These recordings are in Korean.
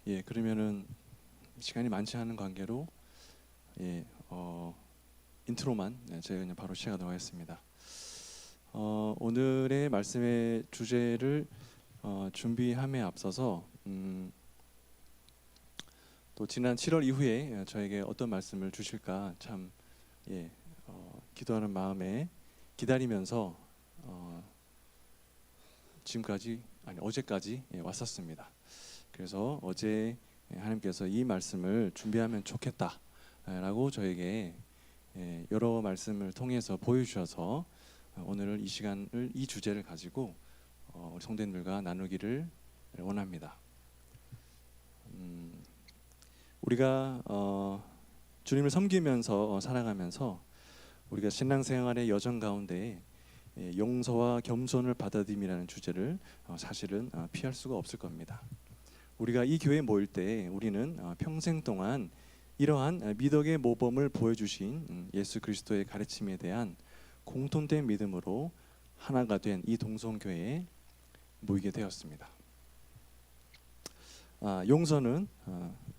그러면은 시간이 많지 않은 관계로 예, 인트로만 저희가 그냥 바로 시작하도록 하겠습니다. 오늘의 말씀의 주제를 준비함에 앞서서 또 지난 7월 이후에 저에게 어떤 말씀을 주실까 참 기도하는 마음에 기다리면서 어제까지 왔었습니다. 그래서 어제 하나님께서 이 말씀을 준비하면 좋겠다라고 저에게 여러 말씀을 통해서 보여주셔서 오늘 이 시간을 이 주제를 가지고 성도님들과 나누기를 원합니다. 우리가 주님을 섬기면서 살아가면서 우리가 신앙생활의 여정 가운데 용서와 겸손을 받아들임이라는 주제를 사실은 피할 수가 없을 겁니다. 우리가 이 교회에 모일 때 우리는 평생 동안 이러한 미덕의 모범을 보여주신 예수 그리스도의 가르침에 대한 공통된 믿음으로 하나가 된 이 동성교회에 모이게 되었습니다. 용서는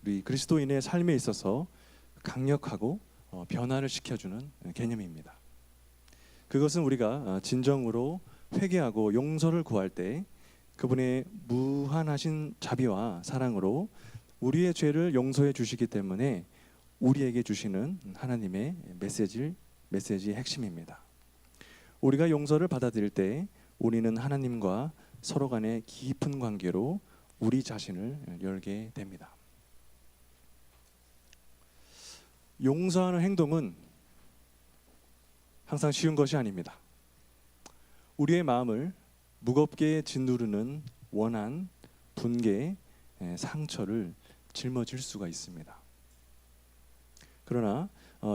우리 그리스도인의 삶에 있어서 강력하고 변화를 시켜주는 개념입니다. 그것은 우리가 진정으로 회개하고 용서를 구할 때 그분의 무한하신 자비와 사랑으로 우리의 죄를 용서해 주시기 때문에 우리에게 주시는 하나님의 메시지의 핵심입니다. 우리가 용서를 받아들일 때 우리는 하나님과 서로 간의 깊은 관계로 우리 자신을 열게 됩니다. 용서하는 행동은 항상 쉬운 것이 아닙니다. 우리의 마음을 무겁게 짓누르는 원한, 분개, 상처를 짊어질 수가 있습니다. 그러나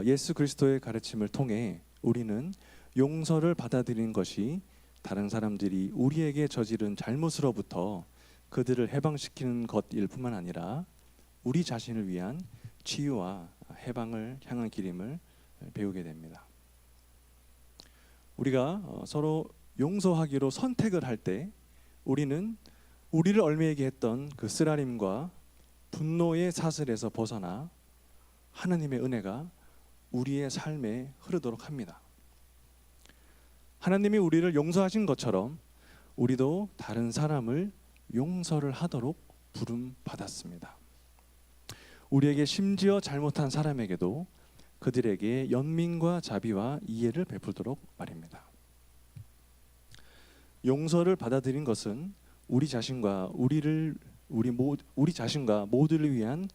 예수 그리스도의 가르침을 통해 우리는 용서를 받아들이는 것이 다른 사람들이 우리에게 저지른 잘못으로부터 그들을 해방시키는 것일 뿐만 아니라 우리 자신을 위한 치유와 해방을 향한 길임을 배우게 됩니다. 우리가 서로 용서하기로 선택을 할 때 우리는 우리를 얽매이게 했던 그 쓰라림과 분노의 사슬에서 벗어나 하나님의 은혜가 우리의 삶에 흐르도록 합니다. 하나님이 우리를 용서하신 것처럼 우리도 다른 사람을 용서를 하도록 부름받았습니다. 우리에게 심지어 잘못한 사람에게도 그들에게 연민과 자비와 이해를 베풀도록 말입니다. 용서를 받아들인 것은 우리 자신과 모두를 위한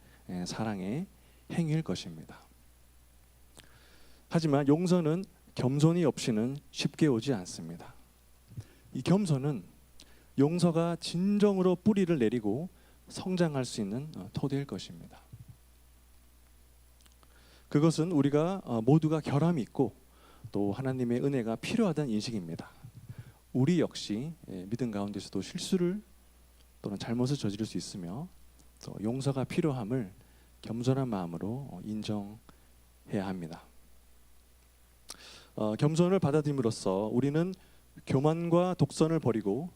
사랑의 행위일 것입니다. 하지만 용서는 겸손이 없이는 쉽게 오지 않습니다. 이 겸손은 용서가 진정으로 뿌리를 내리고 성장할 수 있는 토대일 것입니다. 그것은 우리가 모두가 결함이 있고 또 하나님의 은혜가 필요하다는 인식입니다. 우리 역시 믿음 가운데서도 실수를 또는 잘못을 저지를 수 있으며 또 용서가 필요함을 겸손한 마음으로 인정해야 합니다. 겸손을 받아들임으로써 우리는 교만과 독선을 버리고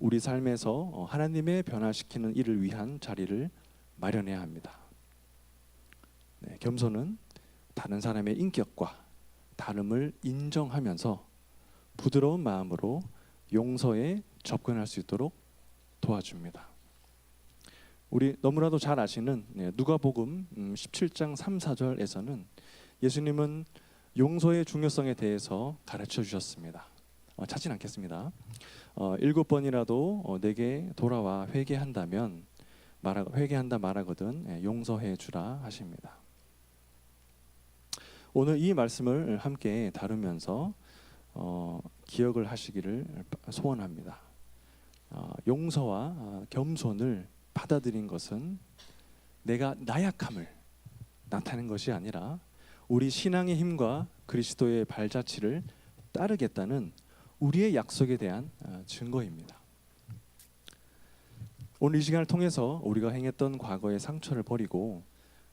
우리 삶에서 하나님의 변화시키는 일을 위한 자리를 마련해야 합니다. 겸손은 다른 사람의 인격과 다름을 인정하면서 부드러운 마음으로 용서에 접근할 수 있도록 도와줍니다. 우리 너무나도 잘 아시는 누가복음 17장 3, 4절에서는 예수님은 용서의 중요성에 대해서 가르쳐 주셨습니다. 찾진 않겠습니다. 7번이라도 내게 돌아와 회개한다 말하거든 용서해 주라 하십니다. 오늘 이 말씀을 함께 다루면서 기억을 하시기를 소원합니다. 용서와 겸손을 받아들인 것은 내가 나약함을 나타낸 것이 아니라 우리 신앙의 힘과 그리스도의 발자취를 따르겠다는 우리의 약속에 대한 증거입니다. 오늘 이 시간을 통해서 우리가 행했던 과거의 상처를 버리고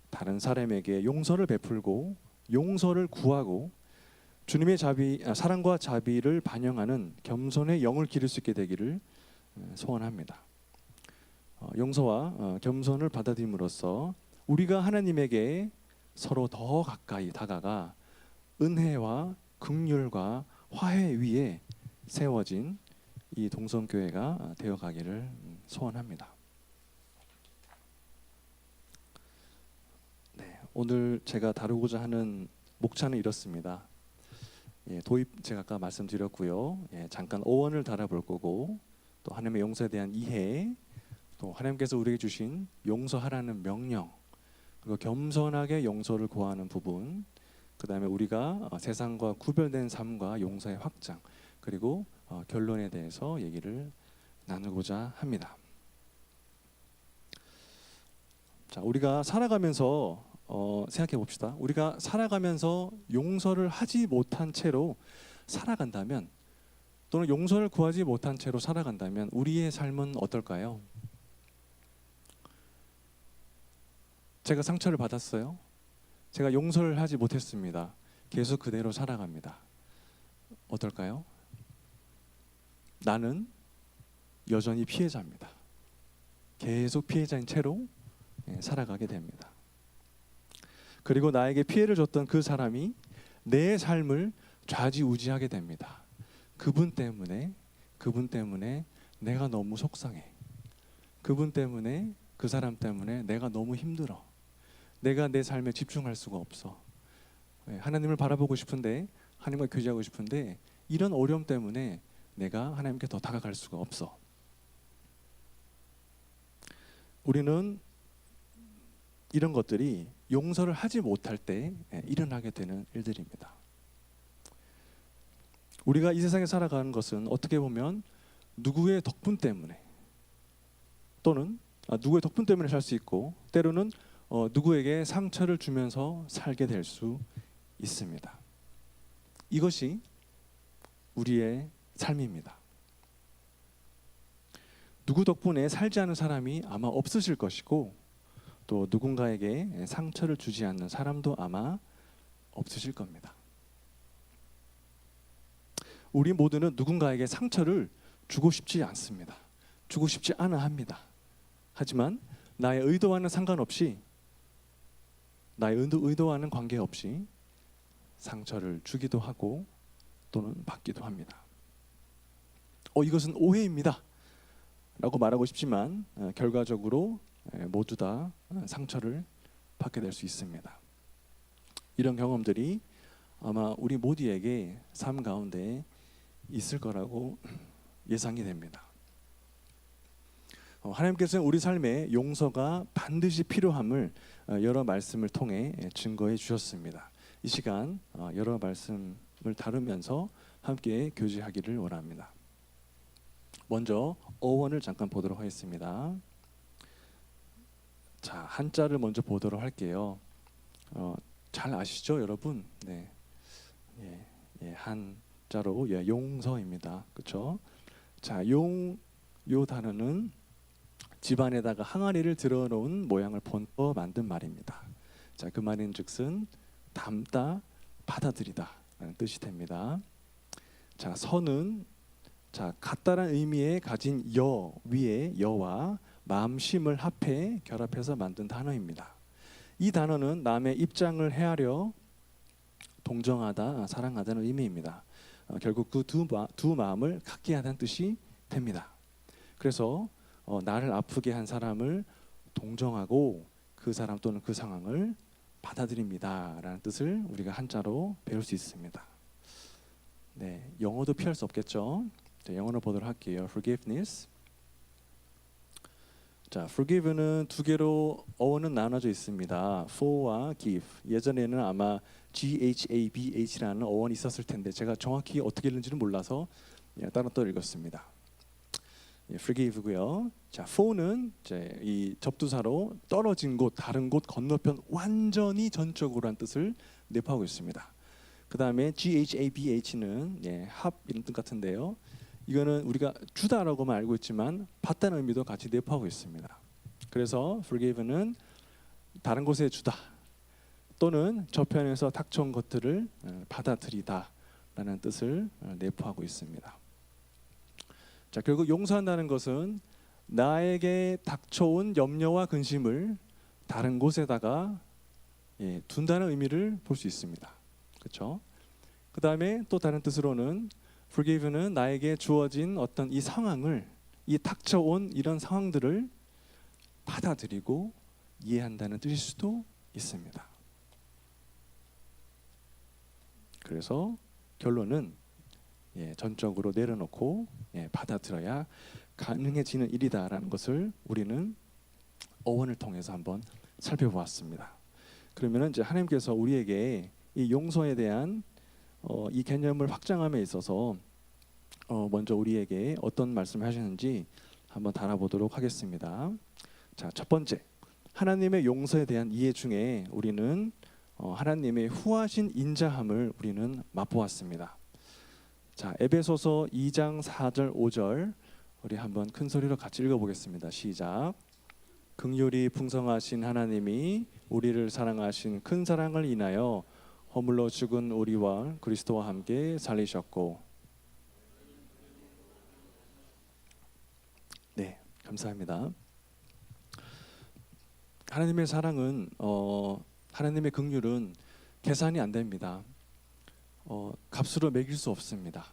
다른 사람에게 용서를 베풀고 용서를 구하고 주님의 사랑과 자비를 반영하는 겸손의 영을 기를 수 있게 되기를 소원합니다. 용서와 겸손을 받아들임으로써 우리가 하나님에게 서로 더 가까이 다가가 은혜와 긍휼과 화해 위에 세워진 이 동성교회가 되어가기를 소원합니다. 네, 오늘 제가 다루고자 하는 목차는 이렇습니다. 도입 제가 아까 말씀드렸고요. 잠깐 어원을 달아볼 거고, 또 하나님의 용서에 대한 이해, 또 하나님께서 우리에게 주신 용서하라는 명령, 그리고 겸손하게 용서를 구하는 부분, 그 다음에 우리가 세상과 구별된 삶과 용서의 확장, 그리고 결론에 대해서 얘기를 나누고자 합니다. 자, 우리가 살아가면서 생각해 봅시다. 우리가 살아가면서 용서를 하지 못한 채로 살아간다면, 또는 용서를 구하지 못한 채로 살아간다면 우리의 삶은 어떨까요? 제가 상처를 받았어요. 제가 용서를 하지 못했습니다. 계속 그대로 살아갑니다. 어떨까요? 나는 여전히 피해자입니다. 계속 피해자인 채로 살아가게 됩니다. 그리고 나에게 피해를 줬던 그 사람이 내 삶을 좌지우지하게 됩니다. 그분 때문에 내가 너무 속상해. 그분 때문에, 그 사람 때문에 내가 너무 힘들어. 내가 내 삶에 집중할 수가 없어. 하나님을 바라보고 싶은데, 하나님과 교제하고 싶은데, 이런 어려움 때문에 내가 하나님께 더 다가갈 수가 없어. 우리는 이런 것들이 용서를 하지 못할 때 일어나게 되는 일들입니다. 우리가 이 세상에 살아가는 것은 어떻게 보면 누구의 덕분 때문에, 또는 누구의 덕분 때문에 살 수 있고, 때로는 누구에게 상처를 주면서 살게 될 수 있습니다. 이것이 우리의 삶입니다. 누구 덕분에 살지 않은 사람이 아마 없으실 것이고, 또 누군가에게 상처를 주지 않는 사람도 아마 없으실 겁니다. 우리 모두는 누군가에게 상처를 주고 싶지 않습니다. 주고 싶지 않아 합니다. 하지만 나의 의도와는 상관없이, 나의 의도와는 관계없이 상처를 주기도 하고 또는 받기도 합니다. 이것은 오해입니다 라고 말하고 싶지만 결과적으로 모두 다 상처를 받게 될 수 있습니다. 이런 경험들이 아마 우리 모두에게 삶 가운데 있을 거라고 예상이 됩니다. 하나님께서는 우리 삶에 용서가 반드시 필요함을 여러 말씀을 통해 증거해 주셨습니다. 이 시간 여러 말씀을 다루면서 함께 교제하기를 원합니다. 먼저 어원을 잠깐 보도록 하겠습니다. 자, 한자를 먼저 보도록 할게요. 잘 아시죠, 여러분? 네, 한자로 용서입니다. 그렇죠? 자, 요 단어는 집안에다가 항아리를 들어놓은 모양을 본떠 만든 말입니다. 자, 그 말인즉슨 담다, 받아들이다 라는 뜻이 됩니다. 자, 서는 같다란 의미에 가진 여 위에 여와 마음심을 합해 결합해서 만든 단어입니다. 이 단어는 남의 입장을 헤아려 동정하다, 사랑하다는 의미입니다. 결국 그 두 마음을 같게 하다는 뜻이 됩니다. 그래서 나를 아프게 한 사람을 동정하고 그 사람 또는 그 상황을 받아들입니다 라는 뜻을 우리가 한자로 배울 수 있습니다. 네, 영어도 피할 수 없겠죠. 영어로 보도록 할게요. Forgiveness. 자, forgive는 두 개로 어원은 나눠져 있습니다. for와 give. 예전에는 아마 GHABH라는 어원이 있었을 텐데 제가 정확히 어떻게 읽는지는 몰라서 따로 또 읽었습니다. forgive고요. 자, for는 이제 이 접두사로 떨어진 곳, 다른 곳, 건너편, 완전히 전적으로 한 뜻을 내포하고 있습니다. 그 다음에 GHABH는 합 이런 뜻 같은데요. 이거는 우리가 주다라고만 알고 있지만 받다는 의미도 같이 내포하고 있습니다. 그래서 forgive는 다른 곳에 주다, 또는 저편에서 닥쳐온 것들을 받아들이다 라는 뜻을 내포하고 있습니다. 자, 결국 용서한다는 것은 나에게 닥쳐온 염려와 근심을 다른 곳에다가 둔다는 의미를 볼 수 있습니다. 그렇죠? 그 다음에 또 다른 뜻으로는 forgive는 나에게 주어진 어떤 이 상황을, 이 닥쳐온 이런 상황들을 받아들이고 이해한다는 뜻일 수도 있습니다. 그래서 결론은 전적으로 내려놓고 받아들여야 가능해지는 일이다라는 것을 우리는 어원을 통해서 한번 살펴보았습니다. 그러면 이제 하나님께서 우리에게 이 용서에 대한 이 개념을 확장함에 있어서 먼저 우리에게 어떤 말씀을 하시는지 한번 달아보도록 하겠습니다. 자, 첫 번째, 하나님의 용서에 대한 이해 중에 우리는 하나님의 후하신 인자함을 우리는 맛보았습니다. 자, 에베소서 2장 4절 5절 우리 한번 큰 소리로 같이 읽어보겠습니다. 시작. 긍휼이 풍성하신 하나님이 우리를 사랑하신 큰 사랑을 인하여 허물로 죽은 우리와 그리스도와 함께 살리셨고. 네, 감사합니다. 하나님의 사랑은 하나님의 긍휼은 계산이 안 됩니다. 값으로 매길 수 없습니다.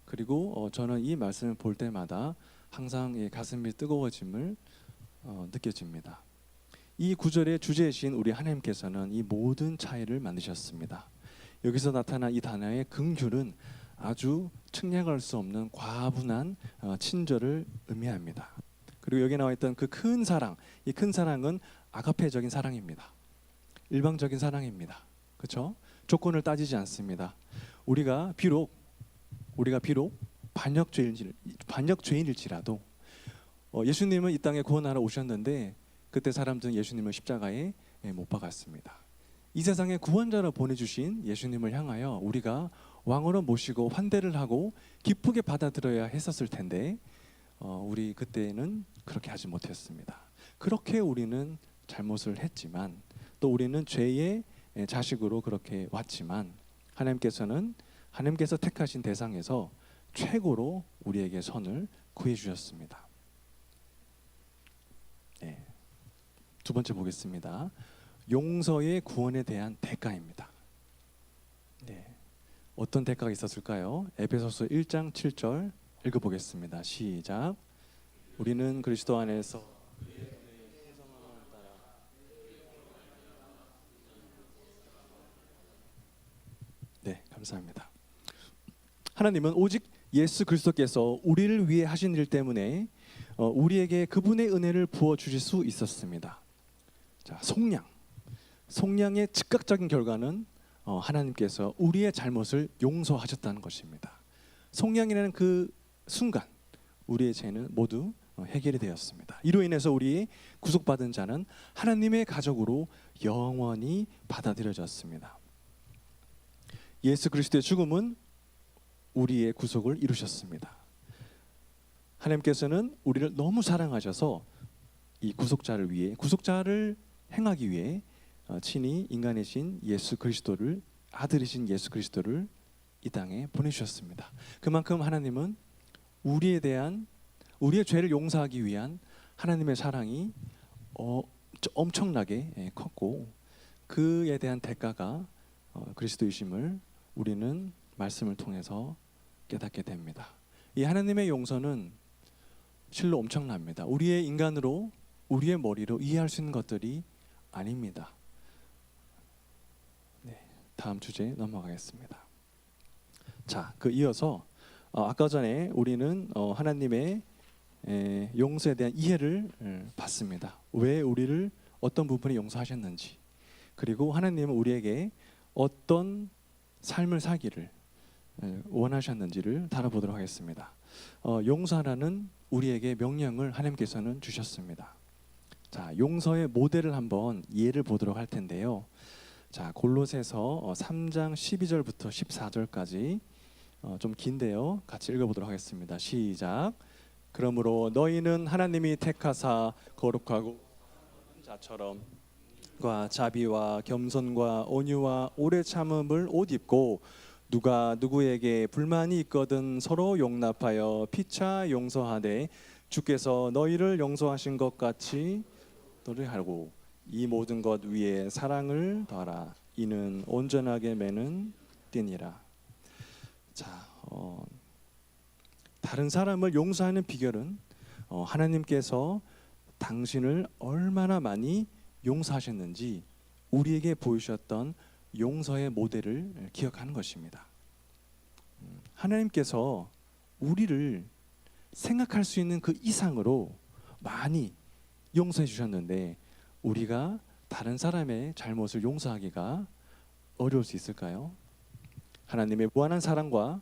그리고 저는 이 말씀을 볼 때마다 항상 가슴이 뜨거워짐을 느껴집니다. 이 구절의 주제이신 우리 하나님께서는 이 모든 차이를 만드셨습니다. 여기서 나타난 이 단어의 긍휼은 아주 측량할 수 없는 과분한 친절을 의미합니다. 그리고 여기 나와 있던 그 큰 사랑, 이 큰 사랑은 아가페적인 사랑입니다. 일방적인 사랑입니다. 그렇죠? 조건을 따지지 않습니다. 우리가 비록 반역죄인일지라도 예수님은 이 땅에 구원하러 오셨는데 그때 사람들은 예수님을 십자가에 못 박았습니다. 이 세상에 구원자로 보내주신 예수님을 향하여 우리가 왕으로 모시고 환대를 하고 기쁘게 받아들여야 했었을 텐데 우리 그때는 그렇게 하지 못했습니다. 그렇게 우리는 잘못을 했지만 또 우리는 죄의 자식으로 그렇게 왔지만 하나님께서 택하신 대상에서 최고로 우리에게 선을 구해 주셨습니다. 두 번째 보겠습니다. 용서의 구원에 대한 대가입니다. 어떤 대가가 있었을까요? 에베소서 1장 7절 읽어보겠습니다. 시작. 우리는 그리스도 안에서 감사합니다. 하나님은 오직 예수 그리스도께서 우리를 위해 하신 일 때문에 우리에게 그분의 은혜를 부어 주실 수 있었습니다. 자, 속량의 즉각적인 결과는 하나님께서 우리의 잘못을 용서하셨다는 것입니다. 속량이라는 그 순간 우리의 죄는 모두 해결이 되었습니다. 이로 인해서 우리 구속받은 자는 하나님의 가족으로 영원히 받아들여졌습니다. 예수 그리스도의 죽음은 우리의 구속을 이루셨습니다. 하나님께서는 우리를 너무 사랑하셔서 이 구속자를 행하기 위해 친히 인간이신 예수 그리스도를, 아들이신 예수 그리스도를 이 땅에 보내주셨습니다. 그만큼 하나님은 우리의 죄를 용서하기 위한 하나님의 사랑이 엄청나게 컸고 그에 대한 대가가 그리스도이심을 우리는 말씀을 통해서 깨닫게 됩니다. 이 하나님의 용서는 실로 엄청납니다. 우리의 인간으로, 우리의 머리로 이해할 수 있는 것들이 아닙니다. 다음 주제 넘어가겠습니다. 자, 이어서 아까 전에 우리는 하나님의 용서에 대한 이해를 봤습니다. 왜 우리를 어떤 부분에 용서하셨는지, 그리고 하나님은 우리에게 어떤 삶을 살기를 원하셨는지를 다뤄보도록 하겠습니다. 용서하라는 우리에게 명령을 하나님께서는 주셨습니다. 자, 용서의 모델을 한번 예를 보도록 할 텐데요. 자, 골로새서 3장 12절부터 14절까지 좀 긴데요. 같이 읽어보도록 하겠습니다. 시작. 그러므로 너희는 하나님이 택하사 거룩하고 자처럼 과 자비와 겸손과 온유와 오래 참음을 옷 입고 누가 누구에게 불만이 있거든 서로 용납하여 피차 용서하되 주께서 너희를 용서하신 것 같이 너를 하고 이 모든 것 위에 사랑을 더하라. 이는 온전하게 매는 띠니라. 자, 다른 사람을 용서하는 비결은 하나님께서 당신을 얼마나 많이 용서하셨는지 우리에게 보여주셨던 용서의 모델을 기억하는 것입니다. 하나님께서 우리를 생각할 수 있는 그 이상으로 많이 용서해 주셨는데 우리가 다른 사람의 잘못을 용서하기가 어려울 수 있을까요? 하나님의 무한한 사랑과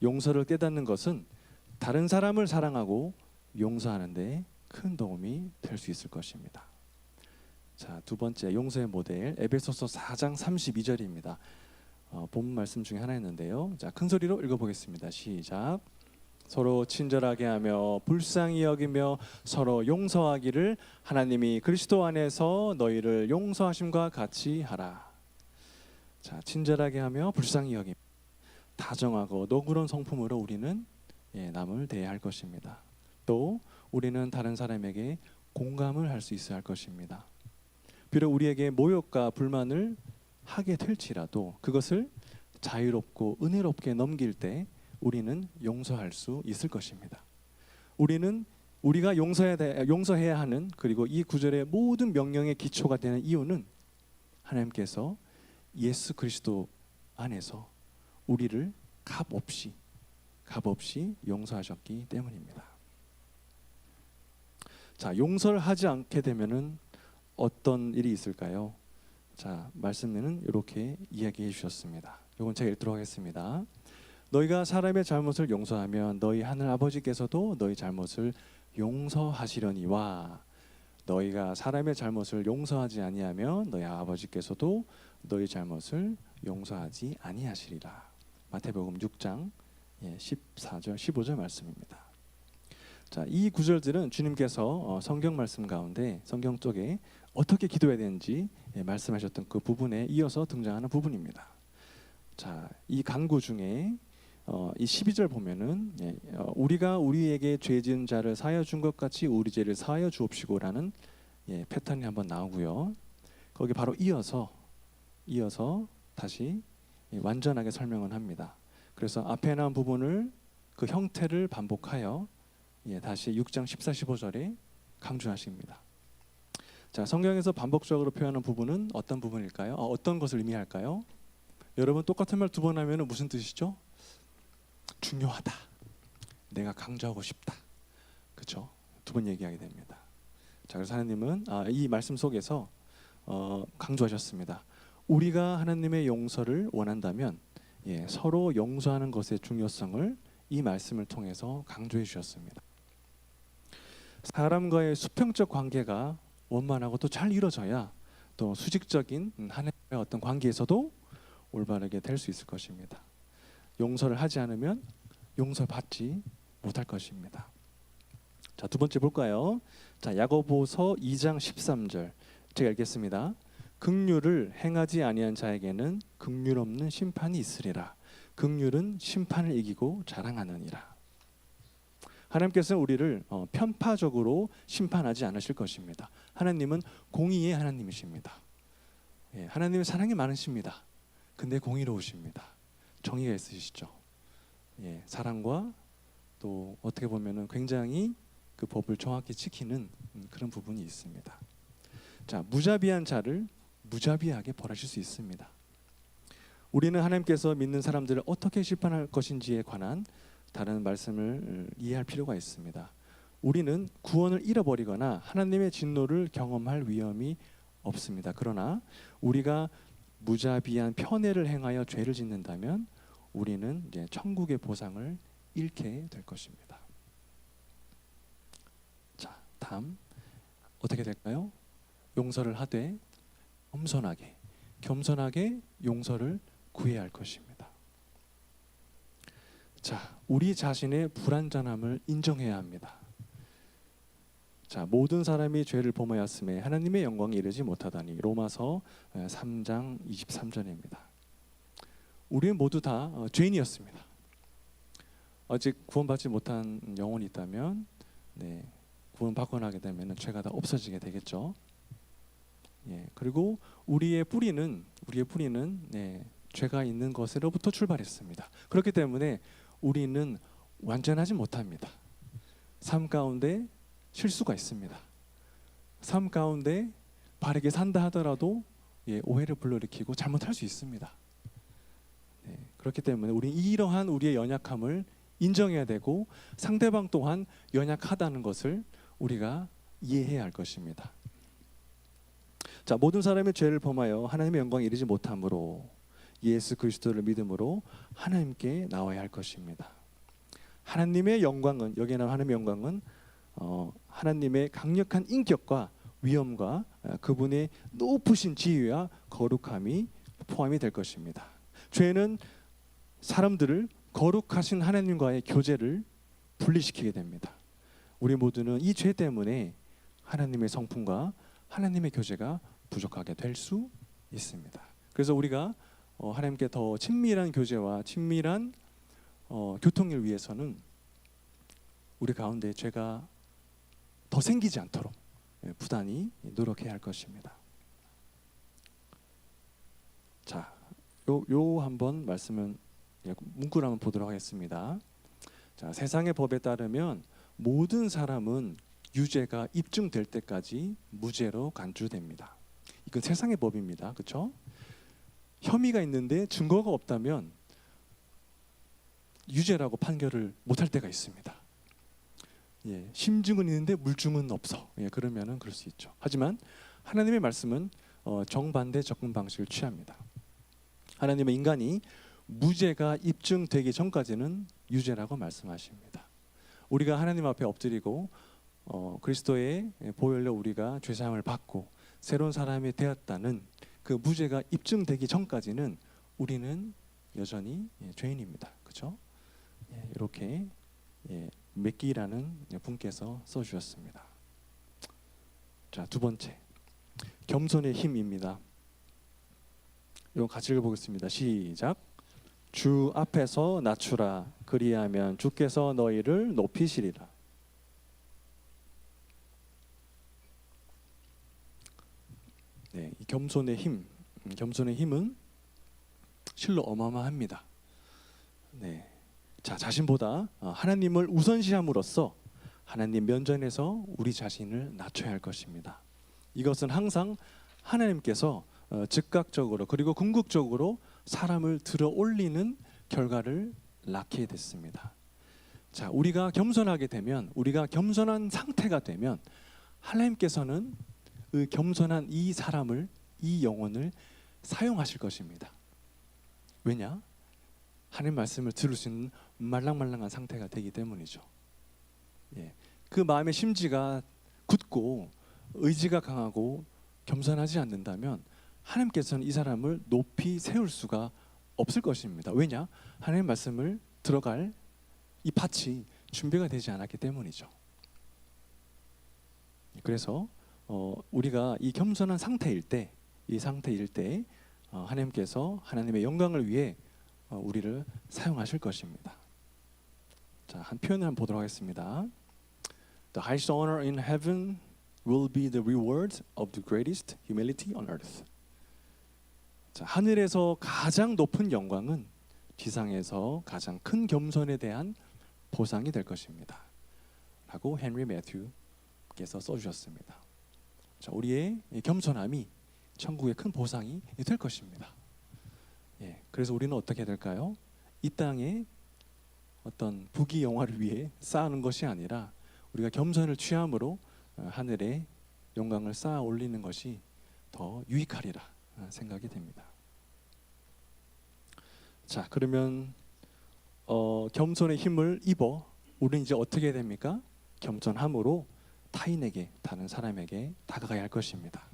용서를 깨닫는 것은 다른 사람을 사랑하고 용서하는 데 큰 도움이 될 수 있을 것입니다. 자, 두 번째 용서의 모델 에베소서 4장 32절입니다. 본문 말씀 중에 하나였는데요. 자, 큰 소리로 읽어보겠습니다. 시작. 서로 친절하게 하며 불쌍히 여기며 서로 용서하기를 하나님이 그리스도 안에서 너희를 용서하심과 같이 하라. 자, 친절하게 하며 불쌍히 여기며 다정하고 너그러운 성품으로 우리는 남을 대해야 할 것입니다. 또 우리는 다른 사람에게 공감을 할 수 있어야 할 것입니다. 비록 우리에게 모욕과 불만을 하게 될지라도 그것을 자유롭고 은혜롭게 넘길 때 우리는 용서할 수 있을 것입니다. 우리가 용서해야 하는 그리고 이 구절의 모든 명령의 기초가 되는 이유는 하나님께서 예수 그리스도 안에서 우리를 값없이 용서하셨기 때문입니다. 자, 용서를 하지 않게 되면은 어떤 일이 있을까요? 자, 말씀에는 이렇게 이야기해 주셨습니다. 이건 제가 읽도록 하겠습니다. 너희가 사람의 잘못을 용서하면 너희 하늘 아버지께서도 너희 잘못을 용서하시려니와 너희가 사람의 잘못을 용서하지 아니하면 너희 아버지께서도 너희 잘못을 용서하지 아니하시리라. 마태복음 6장 14절 15절 말씀입니다. 자, 이 구절들은 주님께서 성경 말씀 가운데 성경 쪽에 어떻게 기도해야 되는지 말씀하셨던 그 부분에 이어서 등장하는 부분입니다. 자, 이 간구 중에 이 12절 보면은 우리가 우리에게 죄 지은 자를 사하여 준 것 같이 우리 죄를 사하여 주옵시고라는 패턴이 한번 나오고요. 거기 바로 이어서 다시 완전하게 설명을 합니다. 그래서 앞에 나온 부분을 그 형태를 반복하여 다시 6장 14, 15절에 강조하십니다. 자, 성경에서 반복적으로 표현한 부분은 어떤 부분일까요? 어떤 것을 의미할까요? 여러분 똑같은 말 두 번 하면 무슨 뜻이죠? 중요하다. 내가 강조하고 싶다. 그렇죠? 두 번 얘기하게 됩니다. 자, 그래서 하나님은 이 말씀 속에서 강조하셨습니다. 우리가 하나님의 용서를 원한다면 서로 용서하는 것의 중요성을 이 말씀을 통해서 강조해 주셨습니다. 사람과의 수평적 관계가 원만하고 또 잘 이루어져야 또 수직적인 하나님의 어떤 관계에서도 올바르게 될 수 있을 것입니다. 용서를 하지 않으면 용서받지 못할 것입니다. 자, 두 번째 볼까요? 자, 야고보서 2장 13절 제가 읽겠습니다. 긍휼을 행하지 아니한 자에게는 긍휼 없는 심판이 있으리라. 긍휼은 심판을 이기고 자랑하느니라. 하나님께서는 우리를 편파적으로 심판하지 않으실 것입니다. 하나님은 공의의 하나님이십니다. 하나님은 사랑이 많으십니다. 근데 공의로우십니다. 정의가 있으시죠. 사랑과 또 어떻게 보면은 굉장히 그 법을 정확히 지키는 그런 부분이 있습니다. 자, 무자비한 자를 무자비하게 벌하실 수 있습니다. 우리는 하나님께서 믿는 사람들을 어떻게 심판할 것인지에 관한 다른 말씀을 이해할 필요가 있습니다. 우리는 구원을 잃어버리거나 하나님의 진노를 경험할 위험이 없습니다. 그러나 우리가 무자비한 편애를 행하여 죄를 짓는다면 우리는 이제 천국의 보상을 잃게 될 것입니다. 자, 다음 어떻게 될까요? 용서를 하되 겸손하게 용서를 구해야 할 것입니다. 자, 우리 자신의 불완전함을 인정해야 합니다. 자, 모든 사람이 죄를 범하였음에 하나님의 영광에 이르지 못하다니. 로마서 3장 23절입니다. 우리는 모두 다 죄인이었습니다. 아직 구원받지 못한 영혼이 있다면 구원 받고 나게 되면 죄가 다 없어지게 되겠죠. 그리고 우리의 뿌리는 죄가 있는 것으로부터 출발했습니다. 그렇기 때문에 우리는 완전하지 못합니다. 삶 가운데 실수가 있습니다. 삶 가운데 바르게 산다 하더라도 오해를 불러일으키고 잘못할 수 있습니다. 그렇기 때문에 우리는 이러한 우리의 연약함을 인정해야 되고 상대방 또한 연약하다는 것을 우리가 이해해야 할 것입니다. 자, 모든 사람이 죄를 범하여 하나님의 영광에 이르지 못함으로 예수 그리스도를 믿음으로 하나님께 나와야 할 것입니다. 하나님의 영광은, 여기에 나온 하나님의 영광은 하나님의 강력한 인격과 위엄과 그분의 높으신 지위와 거룩함이 포함이 될 것입니다. 죄는 사람들을 거룩하신 하나님과의 교제를 분리시키게 됩니다. 우리 모두는 이 죄 때문에 하나님의 성품과 하나님의 교제가 부족하게 될 수 있습니다. 그래서 우리가 하나님께 더 친밀한 교제와 친밀한 교통을 위해서는 우리 가운데 죄가 더 생기지 않도록 부단히 노력해야 할 것입니다. 자, 요 한번 말씀은 문구를 한번 보도록 하겠습니다. 자, 세상의 법에 따르면 모든 사람은 유죄가 입증될 때까지 무죄로 간주됩니다. 이건 세상의 법입니다. 그렇죠? 혐의가 있는데 증거가 없다면 유죄라고 판결을 못할 때가 있습니다. 심증은 있는데 물증은 없어. 그러면은 그럴 수 있죠. 하지만 하나님의 말씀은 정반대 접근 방식을 취합니다. 하나님은 인간이 무죄가 입증되기 전까지는 유죄라고 말씀하십니다. 우리가 하나님 앞에 엎드리고 그리스도의 보혈로 우리가 죄사함을 받고 새로운 사람이 되었다는 그 무죄가 입증되기 전까지는 우리는 여전히 죄인입니다. 그렇죠? 이렇게 맥기라는 분께서 써주셨습니다. 자, 두 번째, 겸손의 힘입니다. 이거 같이 읽어보겠습니다. 시작. 주 앞에서 낮추라. 그리하면 주께서 너희를 높이시리라. 이 겸손의 힘, 겸손의 힘은 실로 어마어마합니다. 자, 자신보다 하나님을 우선시함으로써 하나님 면전에서 우리 자신을 낮춰야 할 것입니다. 이것은 항상 하나님께서 즉각적으로 그리고 궁극적으로 사람을 들어 올리는 결과를 낳게 됐습니다. 자, 우리가 겸손하게 되면, 우리가 겸손한 상태가 되면 하나님께서는 그 겸손한 이 사람을, 이 영혼을 사용하실 것입니다. 왜냐? 하나님 말씀을 들을 수 있는 말랑말랑한 상태가 되기 때문이죠. 그 마음의 심지가 굳고 의지가 강하고 겸손하지 않는다면 하나님께서는 이 사람을 높이 세울 수가 없을 것입니다. 왜냐? 하나님 말씀을 들어갈 이 밭이 준비가 되지 않았기 때문이죠. 그래서 우리가 이 겸손한 상태일 때, 하나님께서 하나님의 영광을 위해 우리를 사용하실 것입니다. 자, 한 표현을 한번 보도록 하겠습니다. The highest honor in heaven will be the reward of the greatest humility on earth. 자, 하늘에서 가장 높은 영광은 지상에서 가장 큰 겸손에 대한 보상이 될 것입니다. 라고 헨리 매튜께서 써주셨습니다. 자, 우리의 겸손함이 천국의 큰 보상이 될 것입니다. 그래서 우리는 어떻게 될까요? 이 땅에 어떤 부귀영화를 위해 쌓는 것이 아니라 우리가 겸손을 취함으로 하늘의 영광을 쌓아 올리는 것이 더 유익하리라 생각이 됩니다. 자, 그러면 겸손의 힘을 입어 우리는 이제 어떻게 됩니까? 겸손함으로 타인에게, 다른 사람에게 다가가야 할 것입니다.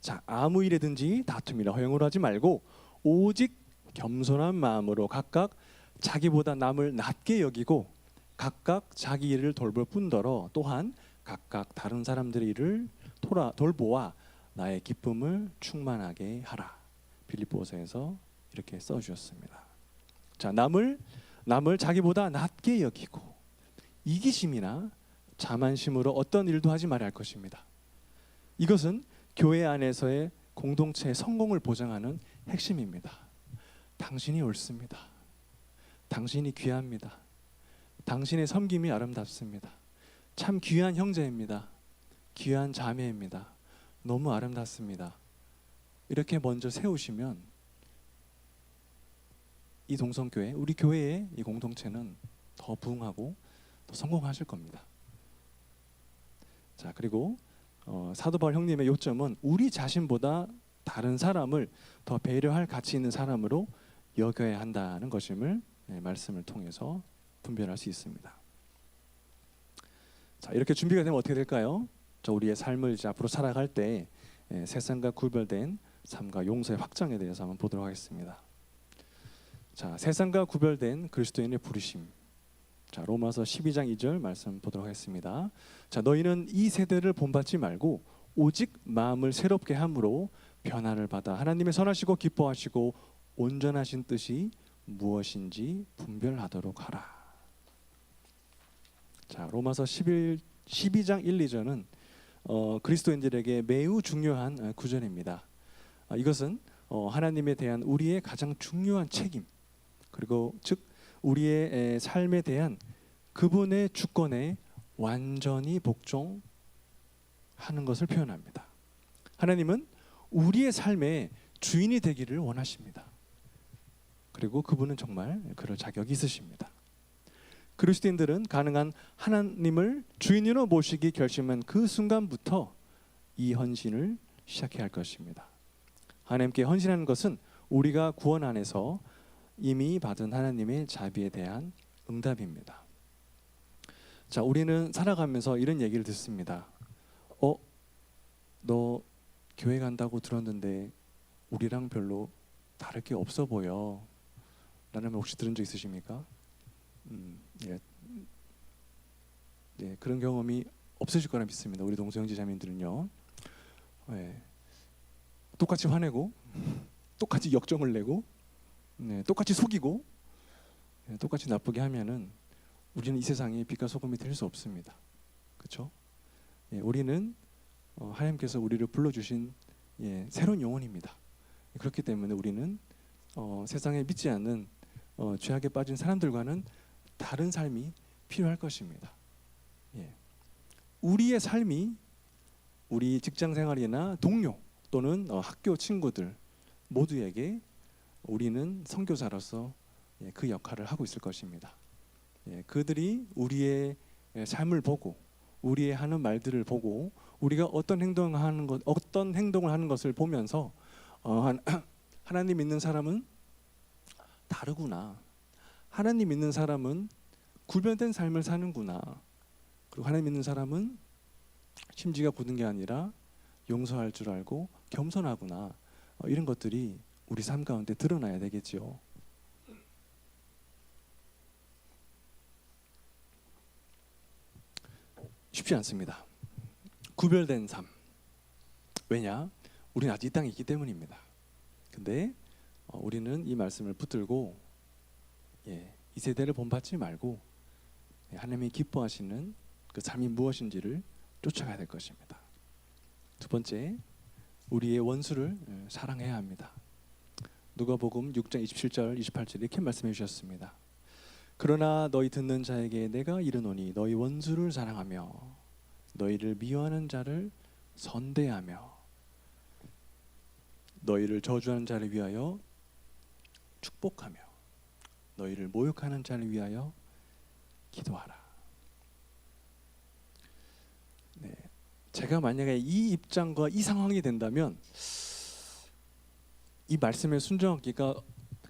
자, 아무 일에든지 다툼이나 허용을 하지 말고 오직 겸손한 마음으로 각각 자기보다 남을 낮게 여기고 각각 자기 일을 돌볼 뿐더러 또한 각각 다른 사람들의 일을 돌보아 나의 기쁨을 충만하게 하라. 빌립보서에서 이렇게 써주셨습니다. 자, 남을 자기보다 낮게 여기고 이기심이나 자만심으로 어떤 일도 하지 말아야 할 것입니다. 이것은 교회 안에서의 공동체의 성공을 보장하는 핵심입니다. 당신이 옳습니다. 당신이 귀합니다. 당신의 섬김이 아름답습니다. 참 귀한 형제입니다. 귀한 자매입니다. 너무 아름답습니다. 이렇게 먼저 세우시면 이 동성교회, 우리 교회의 이 공동체는 더 부흥하고 더 성공하실 겁니다. 자, 그리고 사도 바울 형님의 요점은 우리 자신보다 다른 사람을 더 배려할 가치 있는 사람으로 여겨야 한다는 것임을 말씀을 통해서 분별할 수 있습니다. 자, 이렇게 준비가 되면 어떻게 될까요? 우리의 삶을 이제 앞으로 살아갈 때 세상과 구별된 삶과 용서의 확장에 대해서 한번 보도록 하겠습니다. 자, 세상과 구별된 그리스도인의 부르심. 자, 로마서 12장 2절 말씀 보도록 하겠습니다. 자, 너희는 이 세대를 본받지 말고 오직 마음을 새롭게 함으로 변화를 받아 하나님의 선하시고 기뻐하시고 온전하신 뜻이 무엇인지 분별하도록 하라. 자, 로마서 12장 1, 2절은 그리스도인들에게 매우 중요한 구절입니다. 이것은 하나님에 대한 우리의 가장 중요한 책임, 그리고 즉 우리의 삶에 대한 그분의 주권에 완전히 복종하는 것을 표현합니다. 하나님은 우리의 삶의 주인이 되기를 원하십니다. 그리고 그분은 정말 그럴 자격이 있으십니다. 그리스도인들은 가능한 하나님을 주인으로 모시기 결심한 그 순간부터 이 헌신을 시작해야 할 것입니다. 하나님께 헌신하는 것은 우리가 구원 안에서 이미 받은 하나님의 자비에 대한 응답입니다. 자, 우리는 살아가면서 이런 얘기를 듣습니다. 너 교회 간다고 들었는데 우리랑 별로 다를 게 없어 보여. 라는 말 혹시 들은 적 있으십니까? 그런 경험이 없으실 거라 믿습니다. 우리 동서 형제자매님들은요. 똑같이 화내고 똑같이 역정을 내고 똑같이 속이고 똑같이 나쁘게 하면은 우리는 이 세상에 빛과 소금이 될 수 없습니다. 그렇죠? 우리는 하나님께서 우리를 불러주신 새로운 영혼입니다. 그렇기 때문에 우리는 세상에 믿지 않는 죄악에 빠진 사람들과는 다른 삶이 필요할 것입니다. 우리의 삶이 우리 직장생활이나 동료 또는 학교 친구들 모두에게 우리는 선교사로서 그 역할을 하고 있을 것입니다. 그들이 우리의 삶을 보고 우리의 하는 말들을 보고 우리가 어떤 행동을 하는 것을 보면서 하나님 믿는 사람은 다르구나. 하나님 믿는 사람은 구별된 삶을 사는구나. 그리고 하나님 믿는 사람은 심지가 굳은 게 아니라 용서할 줄 알고 겸손하구나. 이런 것들이 우리 삶 가운데 드러나야 되겠죠. 쉽지 않습니다. 구별된 삶. 왜냐? 우리는 아직 이 땅에 있기 때문입니다. 근데 우리는 이 말씀을 붙들고 이 세대를 본받지 말고 하나님이 기뻐하시는 그 삶이 무엇인지를 쫓아가야 될 것입니다. 두 번째, 우리의 원수를 사랑해야 합니다. 누가복음 6장 27절 28절 이렇게 말씀해 주셨습니다. 그러나 너희 듣는 자에게 내가 이르노니 너희 원수를 사랑하며 너희를 미워하는 자를 선대하며 너희를 저주하는 자를 위하여 축복하며 너희를 모욕하는 자를 위하여 기도하라. 제가 만약에 이 입장과 이 상황이 된다면 이 말씀에 순종하기가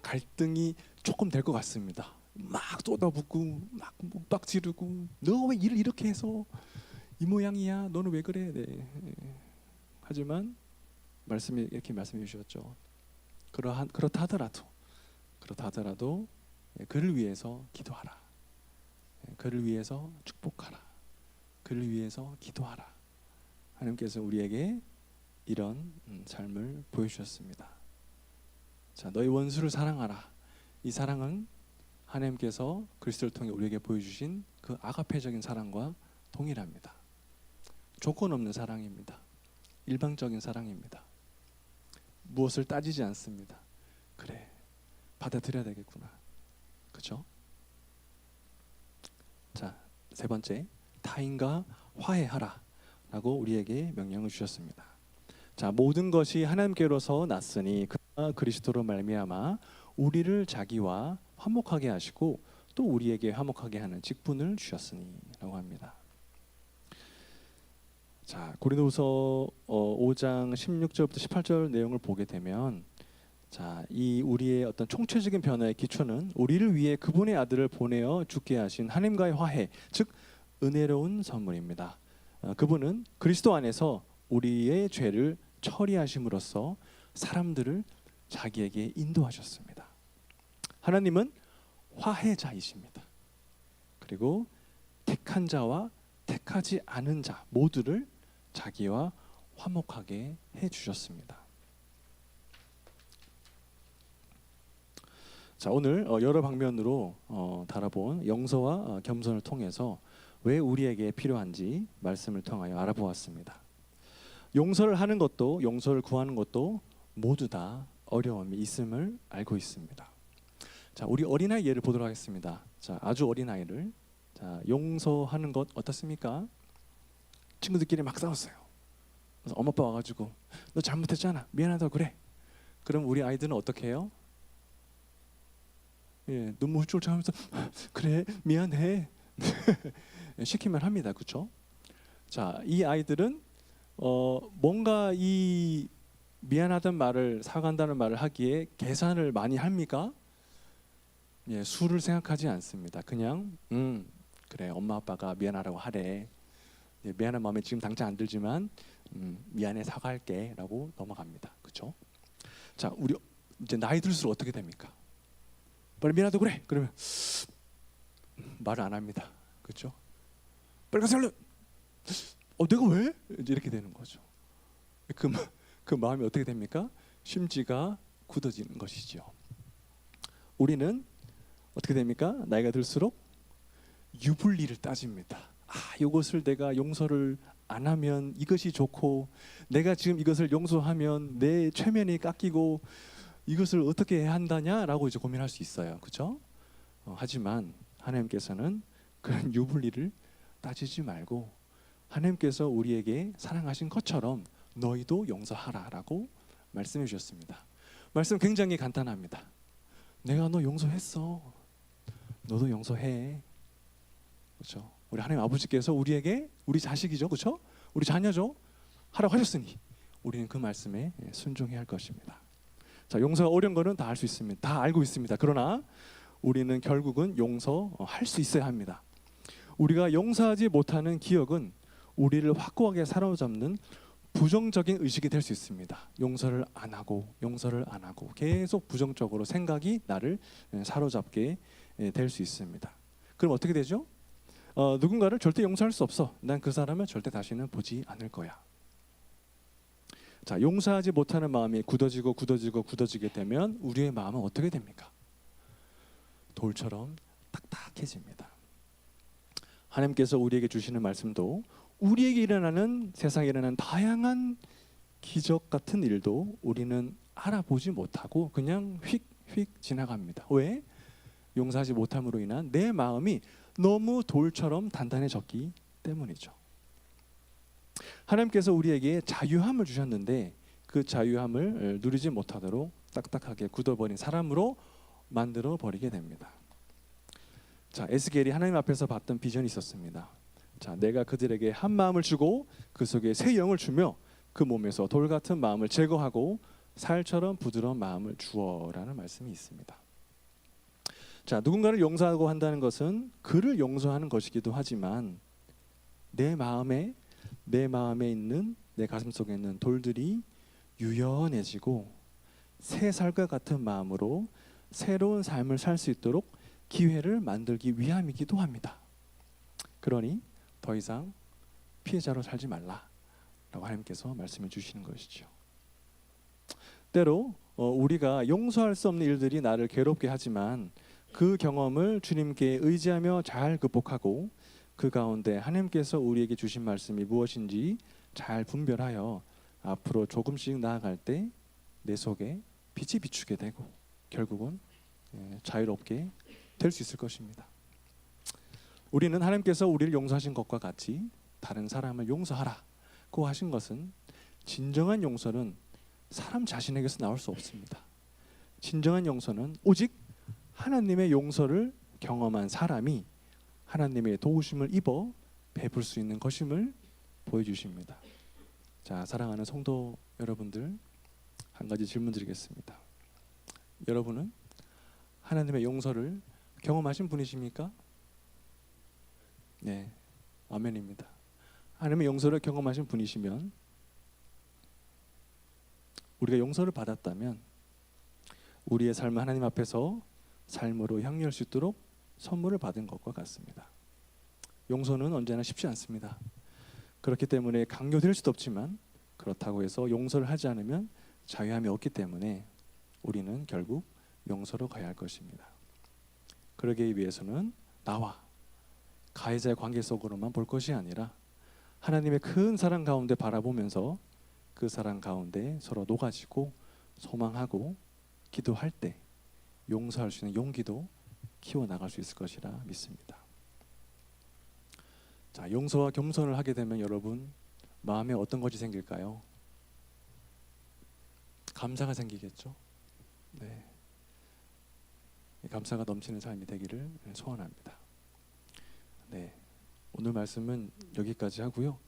갈등이 조금 될 것 같습니다. 막 쏟아붓고 막 윽박 지르고 너 왜 일을 이렇게 해서 이 모양이야? 너는 왜 그래? 하지만 말씀이 이렇게 말씀해 주셨죠. 그렇다 하더라도 그를 위해서 기도하라. 그를 위해서 축복하라. 그를 위해서 기도하라. 하나님께서 우리에게 이런 삶을 보여주셨습니다. 자, 너희 원수를 사랑하라. 이 사랑은 하나님께서 그리스도를 통해 우리에게 보여주신 그 아가페적인 사랑과 동일합니다. 조건 없는 사랑입니다. 일방적인 사랑입니다. 무엇을 따지지 않습니다. 그래, 받아들여야 되겠구나. 그렇죠? 자, 세 번째, 타인과 화해하라 라고 우리에게 명령을 주셨습니다. 자, 모든 것이 하나님께로서 났으니 그가 그리스도로 말미암아 우리를 자기와 화목하게 하시고 또 우리에게 화목하게 하는 직분을 주셨으니 라고 합니다. 자, 고린도후서 5장 16절부터 18절 내용을 보게 되면, 자, 이 우리의 어떤 총체적인 변화의 기초는 우리를 위해 그분의 아들을 보내어 죽게 하신 하나님과의 화해, 즉 은혜로운 선물입니다. 그분은 그리스도 안에서 우리의 죄를 처리하심으로써 사람들을 자기에게 인도하셨습니다. 하나님은 화해자이십니다. 그리고 택한 자와 택하지 않은 자 모두를 자기와 화목하게 해주셨습니다. 자, 오늘 여러 방면으로 달아본 용서와 겸손을 통해서 왜 우리에게 필요한지 말씀을 통하여 알아보았습니다. 용서를 하는 것도 용서를 구하는 것도 모두 다 어려움이 있음을 알고 있습니다. 자, 우리 어린아이 예를 보도록 하겠습니다. 자, 아주 어린아이를, 자, 용서하는 것 어떻습니까? 친구들끼리 막 싸웠어요. 그래서 엄마 아빠 와가지고 너 잘못했잖아, 미안하다고 그래. 그럼 우리 아이들은 어떻게 해요? 예, 눈물 훌쩍 하면서 그래 미안해 시키면 합니다. 그렇죠? 자, 이 아이들은 뭔가 이 미안하다는 말을, 사과한다는 말을 하기에 계산을 많이 합니까? 예, 수를 생각하지 않습니다. 그냥 그래 엄마 아빠가 미안하라고 하래. 예, 미안한 마음에 지금 당장 안 들지만 미안해 사과할게 라고 넘어갑니다. 그렇죠? 자, 우리 이제 나이 들수록 어떻게 됩니까? 빨리 미안하다고 그래. 그러면 말을 안 합니다. 그렇죠? 빨리 가서 얼른. 내가 왜? 이제 이렇게 되는 거죠. 그 마음이 어떻게 됩니까? 심지가 굳어지는 것이죠. 우리는 어떻게 됩니까? 나이가 들수록 유불리를 따집니다. 이것을 내가 용서를 안 하면 이것이 좋고, 내가 지금 이것을 용서하면 내 최면이 깎이고, 이것을 어떻게 해야 한다냐라고 이제 고민할 수 있어요. 그렇죠? 하지만 하나님께서는 그런 유불리를 따지지 말고 하나님께서 우리에게 사랑하신 것처럼 너희도 용서하라라고 말씀해 주셨습니다. 말씀 굉장히 간단합니다. 내가 너 용서했어. 너도 용서해. 그렇죠? 우리 하나님 아버지께서 우리에게, 우리 자식이죠, 그렇죠? 우리 자녀죠. 하라고 하셨으니 우리는 그 말씀에 순종해야 할 것입니다. 자, 용서가 어려운 거는 다 알 수 있습니다. 다 알고 있습니다. 그러나 우리는 결국은 용서할 수 있어야 합니다. 우리가 용서하지 못하는 기억은 우리를 확고하게 사로잡는 부정적인 의식이 될 수 있습니다. 용서를 안 하고 계속 부정적으로 생각이 나를 사로잡게 될 수 있습니다. 그럼 어떻게 되죠? 누군가를 절대 용서할 수 없어. 난 그 사람을 절대 다시는 보지 않을 거야. 자, 용서하지 못하는 마음이 굳어지게 되면 우리의 마음은 어떻게 됩니까? 돌처럼 딱딱해집니다. 하나님께서 우리에게 주시는 말씀도 우리에게 일어나는, 세상에 일어나는 다양한 기적 같은 일도 우리는 알아보지 못하고 그냥 휙휙 지나갑니다. 왜? 용서하지 못함으로 인한 내 마음이 너무 돌처럼 단단해졌기 때문이죠. 하나님께서 우리에게 자유함을 주셨는데 그 자유함을 누리지 못하도록 딱딱하게 굳어버린 사람으로 만들어 버리게 됩니다. 자, 에스겔이 하나님 앞에서 봤던 비전이 있었습니다. 자, 내가 그들에게 한 마음을 주고 그 속에 새 영을 주며 그 몸에서 돌 같은 마음을 제거하고 살처럼 부드러운 마음을 주어라는 말씀이 있습니다. 자, 누군가를 용서하고 한다는 것은 그를 용서하는 것이기도 하지만 내 마음에 있는, 내 가슴 속에 있는 돌들이 유연해지고 새 살과 같은 마음으로 새로운 삶을 살 수 있도록 기회를 만들기 위함이기도 합니다. 그러니 더 이상 피해자로 살지 말라라고 하나님께서 말씀해 주시는 것이죠. 때로 우리가 용서할 수 없는 일들이 나를 괴롭게 하지만 그 경험을 주님께 의지하며 잘 극복하고 그 가운데 하나님께서 우리에게 주신 말씀이 무엇인지 잘 분별하여 앞으로 조금씩 나아갈 때 내 속에 빛이 비추게 되고 결국은 자유롭게 될 수 있을 것입니다. 우리는 하나님께서 우리를 용서하신 것과 같이 다른 사람을 용서하라고 하신 것은, 진정한 용서는 사람 자신에게서 나올 수 없습니다. 진정한 용서는 오직 하나님의 용서를 경험한 사람이 하나님의 도우심을 입어 베풀 수 있는 것임을 보여주십니다. 자, 사랑하는 성도 여러분들, 한 가지 질문 드리겠습니다. 여러분은 하나님의 용서를 경험하신 분이십니까? 네, 아멘입니다. 하나님의 용서를 경험하신 분이시면, 우리가 용서를 받았다면 우리의 삶을 하나님 앞에서 삶으로 향유할 수 있도록 선물을 받은 것과 같습니다. 용서는 언제나 쉽지 않습니다. 그렇기 때문에 강요될 수도 없지만, 그렇다고 해서 용서를 하지 않으면 자유함이 없기 때문에 우리는 결국 용서로 가야 할 것입니다. 그러기 위해서는 나와 가해자의 관계 속으로만 볼 것이 아니라 하나님의 큰 사랑 가운데 바라보면서 그 사랑 가운데 서로 녹아지고 소망하고 기도할 때 용서할 수 있는 용기도 키워나갈 수 있을 것이라 믿습니다. 자, 용서와 겸손을 하게 되면 여러분 마음에 어떤 것이 생길까요? 감사가 생기겠죠. 네, 감사가 넘치는 삶이 되기를 소원합니다. 네, 오늘 말씀은 여기까지 하고요.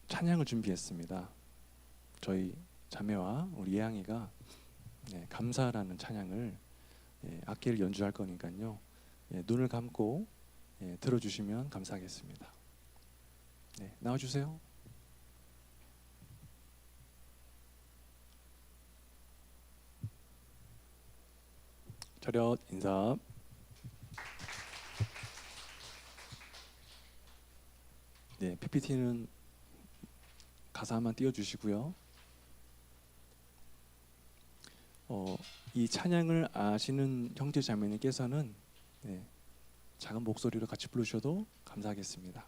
찬양을 준비했습니다. 저희 자매와 우리 예양이가 감사라는 찬양을 악기를 연주할 거니까요. 눈을 감고 들어주시면 감사하겠습니다. 네, 나와주세요. 차렷 인사. 네, PPT는 가사만 띄워주시고요. 이 찬양을 아시는 형제 자매님께서는 작은 목소리로 같이 부르셔도 감사하겠습니다.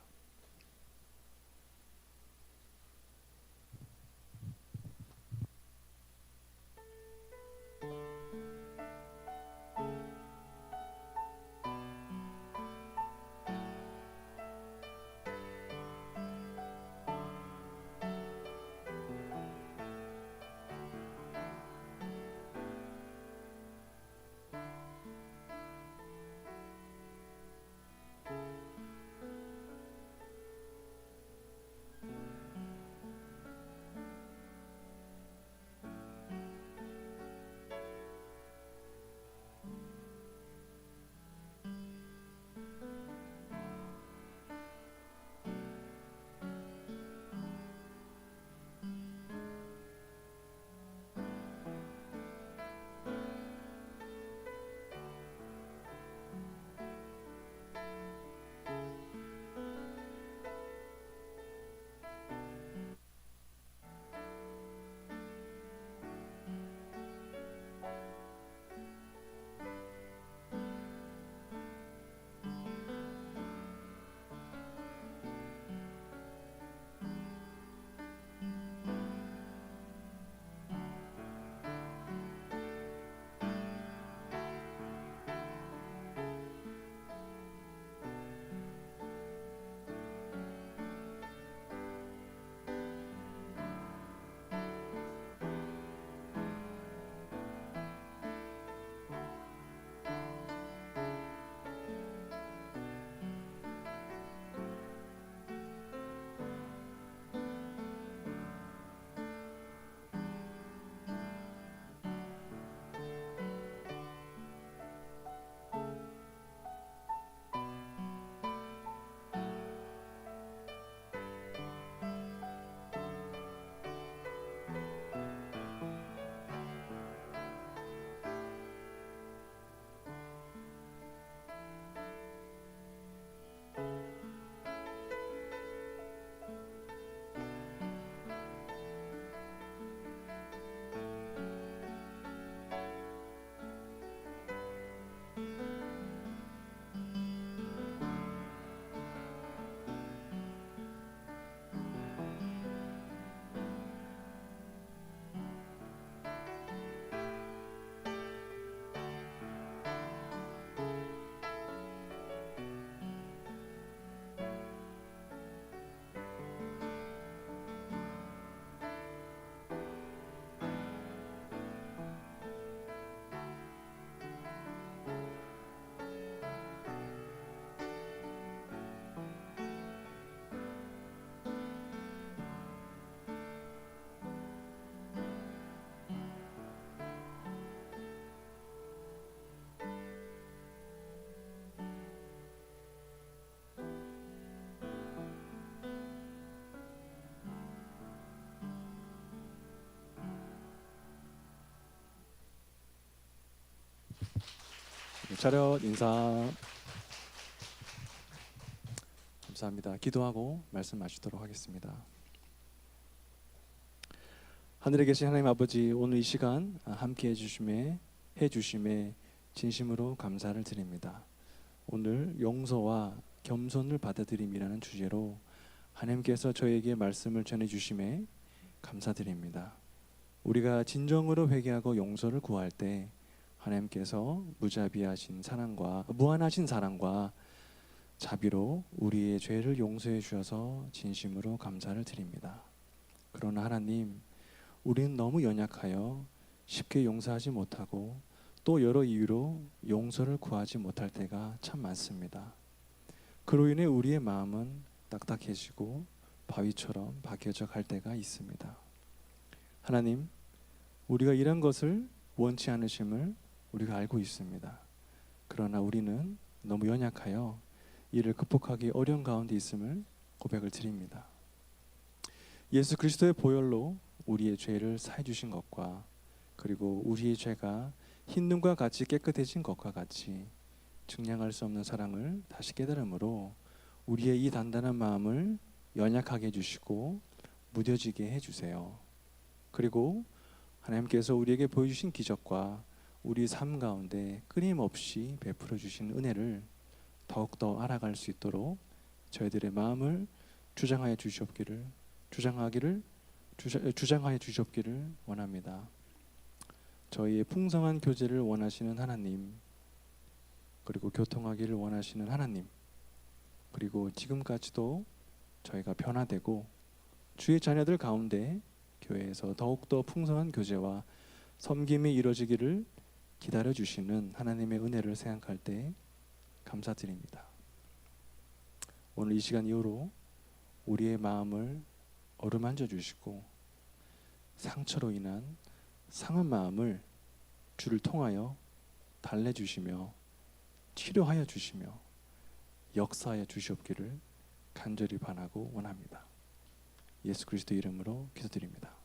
차렷 인사. 감사합니다. 기도하고 말씀 마치도록 하겠습니다. 하늘에 계신 하나님 아버지, 오늘 이 시간 함께 해주심에 진심으로 감사를 드립니다. 오늘 용서와 겸손을 받아들임이라는 주제로 하나님께서 저에게 말씀을 전해주심에 감사드립니다. 우리가 진정으로 회개하고 용서를 구할 때 하나님께서 무한하신 사랑과 자비로 우리의 죄를 용서해 주셔서 진심으로 감사를 드립니다. 그러나 하나님, 우리는 너무 연약하여 쉽게 용서하지 못하고 또 여러 이유로 용서를 구하지 못할 때가 참 많습니다. 그로 인해 우리의 마음은 딱딱해지고 바위처럼 박혀져 갈 때가 있습니다. 하나님, 우리가 이런 것을 원치 않으심을 우리가 알고 있습니다. 그러나 우리는 너무 연약하여 이를 극복하기 어려운 가운데 있음을 고백을 드립니다. 예수 그리스도의 보혈로 우리의 죄를 사해 주신 것과 그리고 우리의 죄가 흰 눈과 같이 깨끗해진 것과 같이 증량할 수 없는 사랑을 다시 깨달음으로 우리의 이 단단한 마음을 연약하게 해주시고 무뎌지게 해주세요. 그리고 하나님께서 우리에게 보여주신 기적과 우리 삶 가운데 끊임없이 베풀어 주신 은혜를 더욱더 알아갈 수 있도록 저희들의 마음을 주장하여 주시옵기를 원합니다. 저희의 풍성한 교제를 원하시는 하나님, 그리고 교통하기를 원하시는 하나님, 그리고 지금까지도 저희가 변화되고 주의 자녀들 가운데 교회에서 더욱더 풍성한 교제와 섬김이 이루어지기를 기다려주시는 하나님의 은혜를 생각할 때 감사드립니다. 오늘 이 시간 이후로 우리의 마음을 어루만져 주시고 상처로 인한 상한 마음을 주를 통하여 달래주시며 치료하여 주시며 역사하여 주시옵기를 간절히 바라고 원합니다. 예수 그리스도 이름으로 기도드립니다.